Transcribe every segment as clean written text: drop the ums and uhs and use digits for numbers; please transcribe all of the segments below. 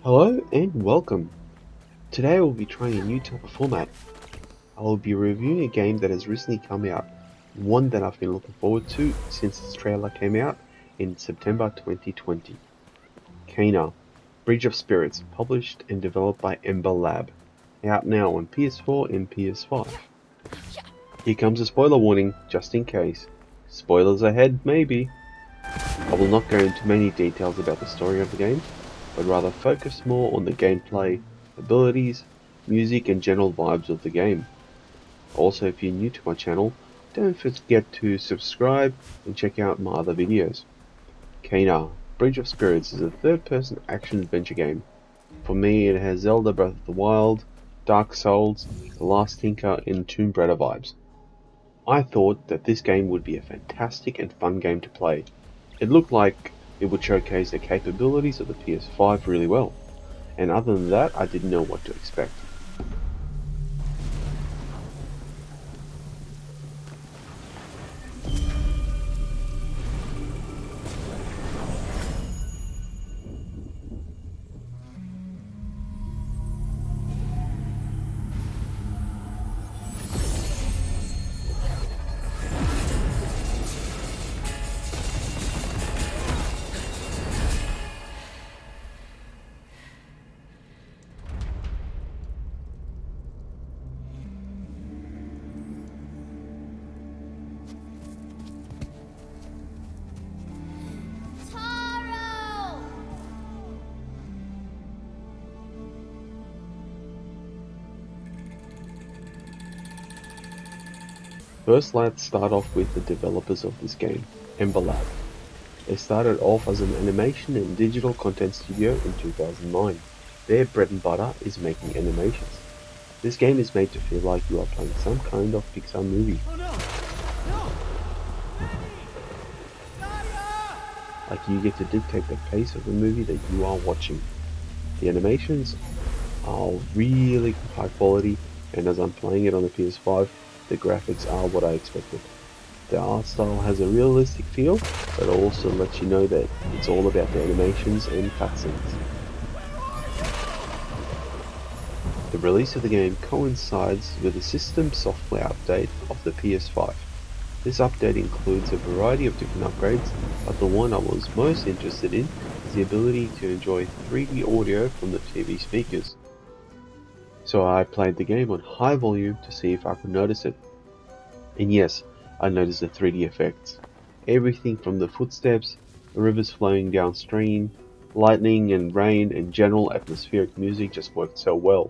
Hello and welcome. Today I will be trying a new type of format. I will be reviewing a game that has recently come out, one that I've been looking forward to since its trailer came out in September 2020. Kena, Bridge of Spirits, published and developed by Ember Lab, out now on PS4 and PS5. Here comes a spoiler warning, just in case. Spoilers ahead, maybe. I will not go into many details about the story of the game, but rather focus more on the gameplay, abilities, music and general vibes of the game. Also, if you're new to my channel, don't forget to subscribe and check out my other videos. Kena, Bridge of Spirits is a third-person action-adventure game. For me, it has Zelda Breath of the Wild, Dark Souls, The Last Tinker and Tomb Raider vibes. I thought that this game would be a fantastic and fun game to play. It looked like it would showcase the capabilities of the PS5 really well, and other than that I didn't know what to expect. First, let's start off with the developers of this game, Ember Lab. They started off as an animation and digital content studio in 2009. Their bread and butter is making animations. This game is made to feel like you are playing some kind of Pixar movie. Like you get to dictate the pace of the movie that you are watching. The animations are really high quality, and as I'm playing it on the PS5, the graphics are what I expected. The art style has a realistic feel, but also lets you know that it's all about the animations and cutscenes. The release of the game coincides with the system software update of the PS5. This update includes a variety of different upgrades, but the one I was most interested in is the ability to enjoy 3D audio from the TV speakers. So I played the game on high volume to see if I could notice it. And yes, I noticed the 3D effects. Everything from the footsteps, the rivers flowing downstream, lightning and rain and general atmospheric music just worked so well.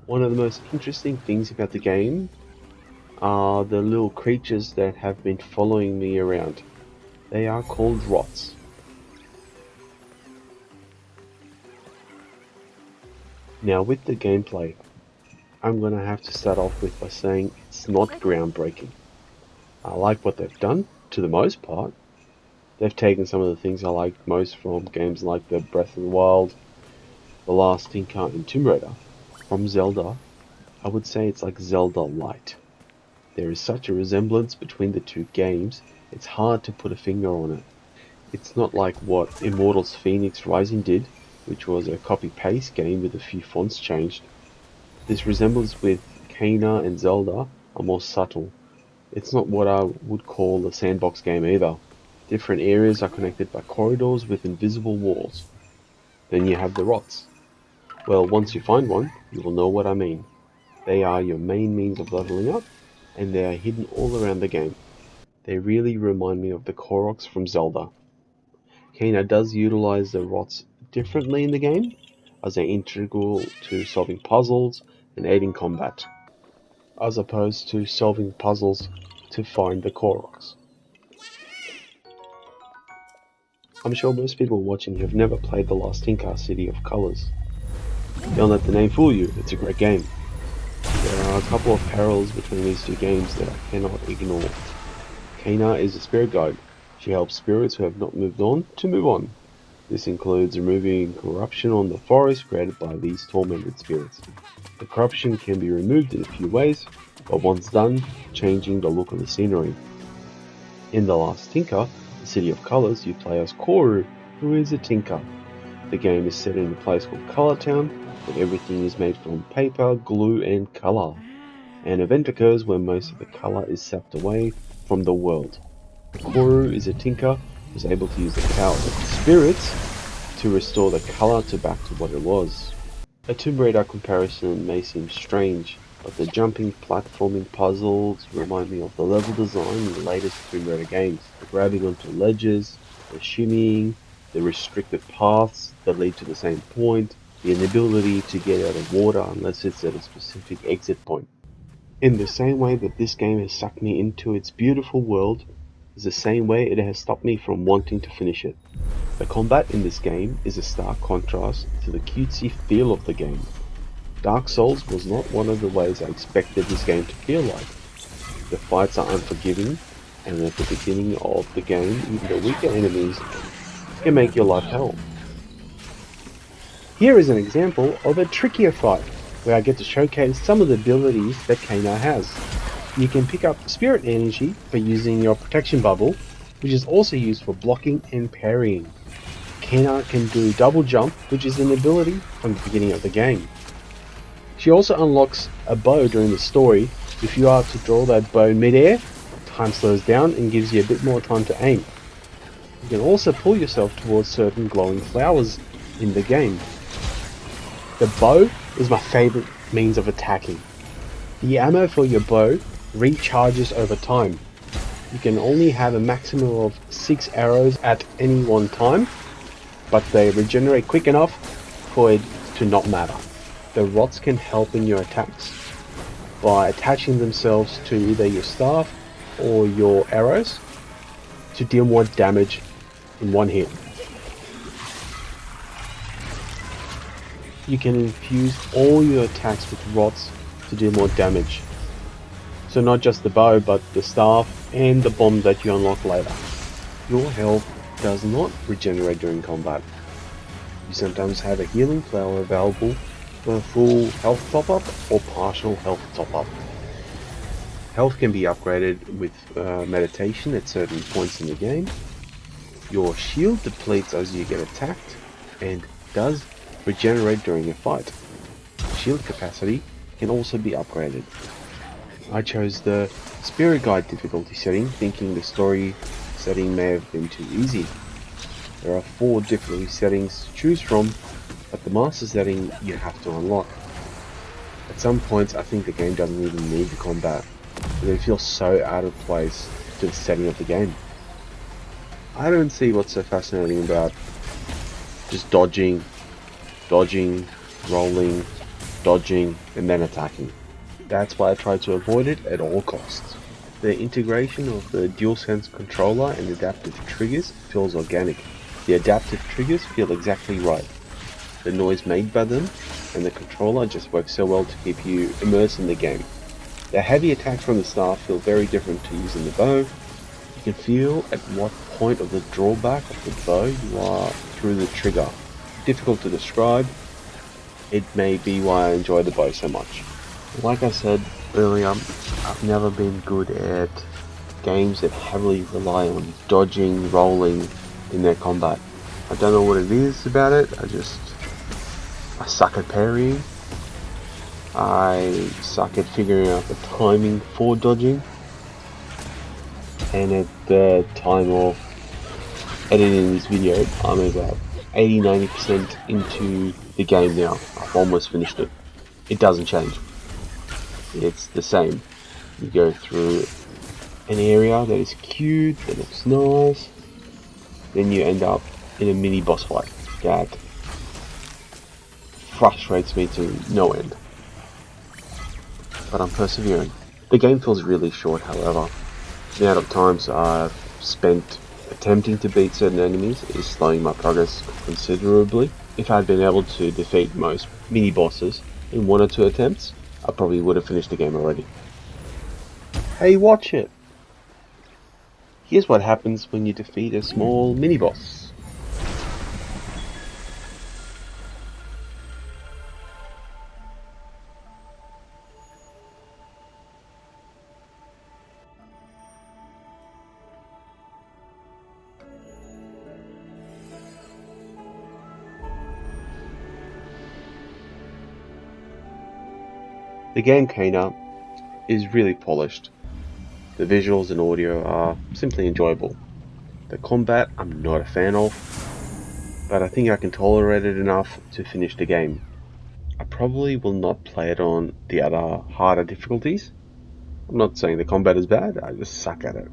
One of the most interesting things about the game are the little creatures that have been following me around. They are called rots. Now with the gameplay, I'm going to have to start off with by saying it's not groundbreaking. I like what they've done, to the most part. They've taken some of the things I like most from games like the Breath of the Wild, The Last Tinker and Tomb Raider. From Zelda, I would say it's like Zelda Light. There is such a resemblance between the two games, it's hard to put a finger on it. It's not like what Immortals Phoenix Rising did, which was a copy-paste game with a few fonts changed. This resemblance with Kena and Zelda are more subtle. It's not what I would call a sandbox game either. Different areas are connected by corridors with invisible walls. Then you have the rots. Well, once you find one, you will know what I mean. They are your main means of leveling up, and they are hidden all around the game. They really remind me of the Koroks from Zelda. Kena does utilize the rots differently in the game, as they're integral to solving puzzles and aiding combat, as opposed to solving puzzles to find the Koroks. I'm sure most people watching have never played The Last Tinker City of Colors. Don't let the name fool you, it's a great game. There are a couple of parallels between these two games that I cannot ignore. Kena is a spirit guide. She helps spirits who have not moved on to move on. This includes removing corruption on the forest created by these tormented spirits. The corruption can be removed in a few ways, but once done, changing the look of the scenery. In The Last Tinker, the City of Colors, you play as Koru, who is a tinker. The game is set in a place called Color Town, where everything is made from paper, glue, and color. An event occurs where most of the color is sucked away from the world. Koru is a tinker who is able to use the power of the spirits to restore the color back to what it was. A Tomb Raider comparison may seem strange, but the jumping, platforming puzzles remind me of the level design in the latest Tomb Raider games. The grabbing onto ledges, the shimmying, the restricted paths that lead to the same point, the inability to get out of water unless it's at a specific exit point. In the same way that this game has sucked me into its beautiful world, is the same way it has stopped me from wanting to finish it. The combat in this game is a stark contrast to the cutesy feel of the game. Dark Souls was not one of the ways I expected this game to feel like. The fights are unforgiving, and at the beginning of the game, even the weaker enemies can make your life hell. Here is an example of a trickier fight, where I get to showcase some of the abilities that Kano has. You can pick up spirit energy by using your protection bubble, which is also used for blocking and parrying. Kano can do double jump, which is an ability from the beginning of the game. She also unlocks a bow during the story. If you are to draw that bow mid-air, time slows down and gives you a bit more time to aim. You can also pull yourself towards certain glowing flowers in the game. The bow is my favorite means of attacking. The ammo for your bow recharges over time. You can only have a maximum of 6 arrows at any one time, but they regenerate quick enough for it to not matter. The rods can help in your attacks by attaching themselves to either your staff or your arrows to deal more damage in one hit. You can infuse all your attacks with rods to do more damage. So not just the bow, but the staff and the bomb that you unlock later. Your health does not regenerate during combat. You sometimes have a healing flower available for a full health top-up or partial health top-up. Health can be upgraded with meditation at certain points in the game. Your shield depletes as you get attacked and does regenerate during a fight. Shield capacity can also be upgraded. I chose the Spirit Guide difficulty setting, thinking the story setting may have been too easy. There are 4 difficulty settings to choose from, but the master setting you have to unlock. At some points I think the game doesn't even need the combat, but it feels so out of place to the setting of the game. I don't see what's so fascinating about just dodging, rolling, dodging, and then attacking. That's why I try to avoid it at all costs. The integration of the DualSense controller and adaptive triggers feels organic. The adaptive triggers feel exactly right. The noise made by them and the controller just works so well to keep you immersed in the game. The heavy attacks from the staff feel very different to using the bow. You can feel at what point of the drawback of the bow you are through the trigger. Difficult to describe. It may be why I enjoy the bow so much. Like I said earlier, I've never been good at games that heavily rely on dodging, rolling in their combat. I don't know what it is about it, I suck at parrying. I suck at figuring out the timing for dodging. And at the time of editing this video, I'm about 80-90% into the game now. I've almost finished it. It doesn't change. It's the same. You go through an area that is cute, that looks nice, then you end up in a mini boss fight that frustrates me to no end. But I'm persevering. The game feels really short, however. The amount of times I've spent attempting to beat certain enemies is slowing my progress considerably. If I had been able to defeat most mini bosses in 1 or 2 attempts, I probably would have finished the game already. Hey, watch it! Here's what happens when you defeat a small mini boss. The game Kana is really polished. The visuals and audio are simply enjoyable. The combat I'm not a fan of, but I think I can tolerate it enough to finish the game. I probably will not play it on the other harder difficulties. I'm not saying the combat is bad, I just suck at it.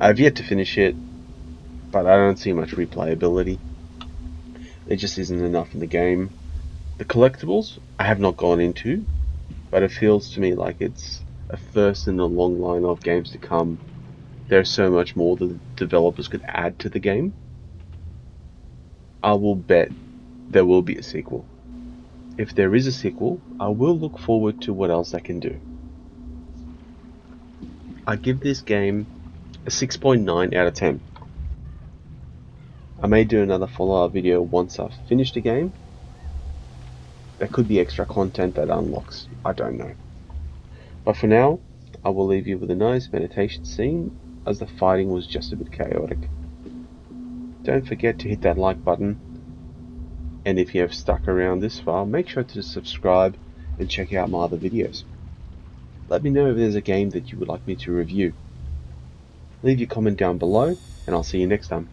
I've yet to finish it, but I don't see much replayability. There just isn't enough in the game. The collectibles I have not gone into, but it feels to me like it's a first in a long line of games to come. There's so much more the developers could add to the game. I will bet there will be a sequel. If there is a sequel, I will look forward to what else I can do. I give this game a 6.9 out of 10. I may do another follow-up video once I've finished the game. There could be extra content that unlocks, I don't know. But for now, I will leave you with a nice meditation scene, as the fighting was just a bit chaotic. Don't forget to hit that like button, and if you have stuck around this far, make sure to subscribe and check out my other videos. Let me know if there's a game that you would like me to review. Leave your comment down below, and I'll see you next time.